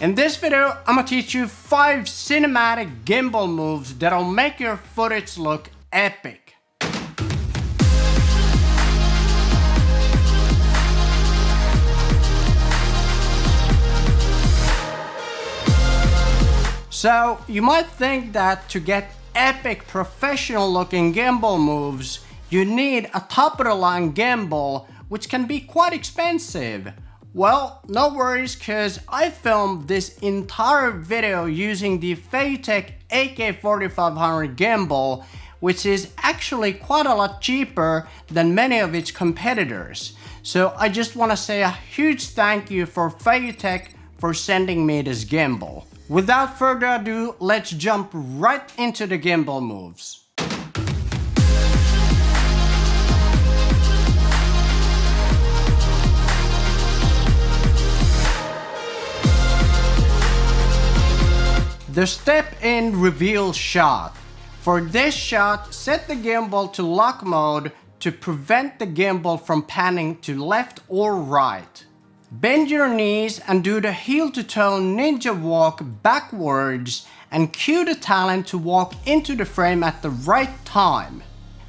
In this video, I'm gonna teach you 5 cinematic gimbal moves that'll make your footage look epic. So, you might think that to get epic professional looking gimbal moves, you need a top of the line gimbal, which can be quite expensive. Well, no worries, cause I filmed this entire video using the Feiyutech AK4500 gimbal, which is actually quite a lot cheaper than many of its competitors. So I just want to say a huge thank you for Feiyutech for sending me this gimbal. Without further ado, let's jump right into the gimbal moves. The step in reveal shot. For this shot, set the gimbal to lock mode to prevent the gimbal from panning to left or right. Bend your knees and do the heel to toe ninja walk backwards and cue the talent to walk into the frame at the right time.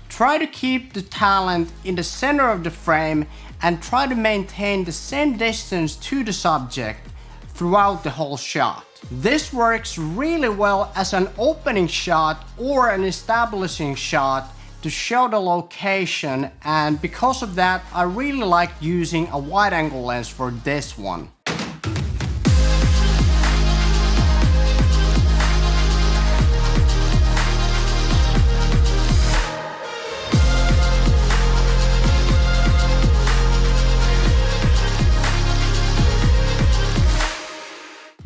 Try to keep the talent in the center of the frame and try to maintain the same distance to the subject throughout the whole shot. This works really well as an opening shot or an establishing shot to show the location, and because of that I really like using a wide angle lens for this one.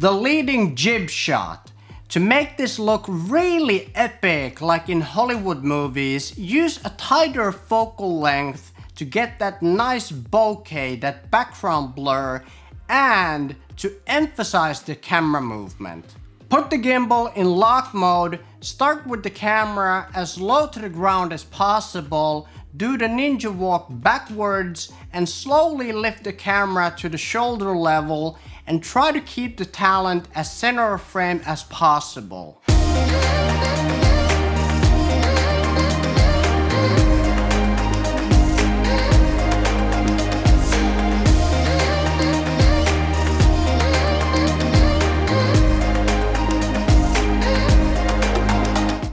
The leading jib shot. To make this look really epic like in Hollywood movies, use a tighter focal length to get that nice bokeh, that background blur, and to emphasize the camera movement. Put the gimbal in lock mode, start with the camera as low to the ground as possible, do the ninja walk backwards and slowly lift the camera to the shoulder level and try to keep the talent as center of frame as possible.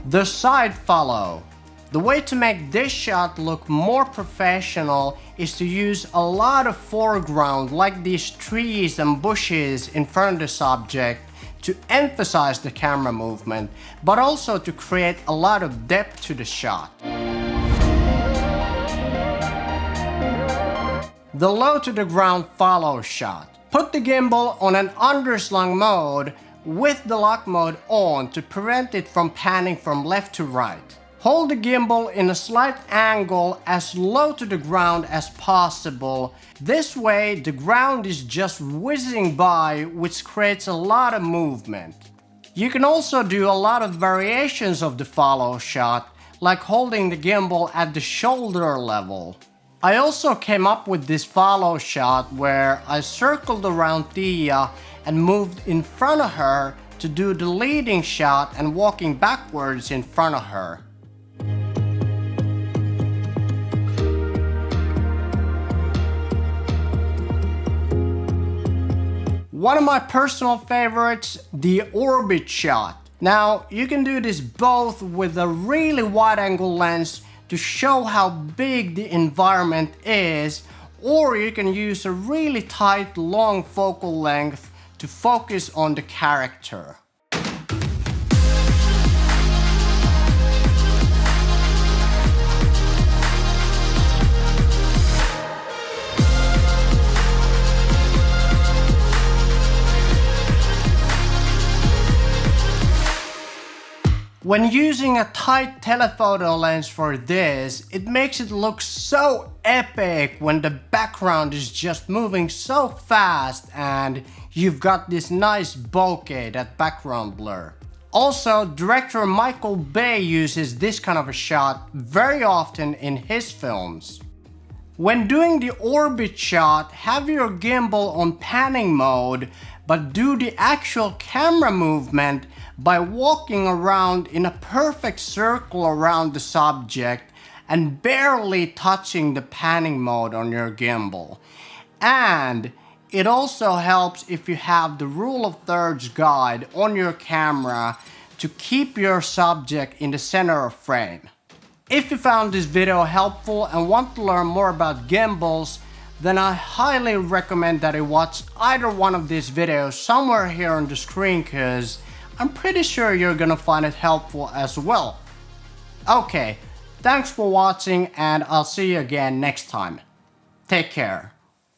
The side follow. The way to make this shot look more professional is to use a lot of foreground like these trees and bushes in front of the subject to emphasize the camera movement, but also to create a lot of depth to the shot. The low to the ground follow shot. Put the gimbal on an underslung mode with the lock mode on to prevent it from panning from left to right. Hold the gimbal in a slight angle as low to the ground as possible. This way the ground is just whizzing by, which creates a lot of movement. You can also do a lot of variations of the follow shot, like holding the gimbal at the shoulder level. I also came up with this follow shot where I circled around Tia and moved in front of her to do the leading shot and walking backwards in front of her. One of my personal favorites, the orbit shot. Now, you can do this both with a really wide angle lens to show how big the environment is, or you can use a really tight long focal length to focus on the character. When using a tight telephoto lens for this, it makes it look so epic when the background is just moving so fast and you've got this nice bokeh, that background blur. Also, director Michael Bay uses this kind of a shot very often in his films. When doing the orbit shot, have your gimbal on panning mode, but do the actual camera movement by walking around in a perfect circle around the subject and barely touching the panning mode on your gimbal. And it also helps if you have the rule of thirds guide on your camera to keep your subject in the center of frame. If you found this video helpful and want to learn more about gimbals, then I highly recommend that you watch either one of these videos somewhere here on the screen, cause I'm pretty sure you're gonna find it helpful as well. Okay, thanks for watching and I'll see you again next time. Take care.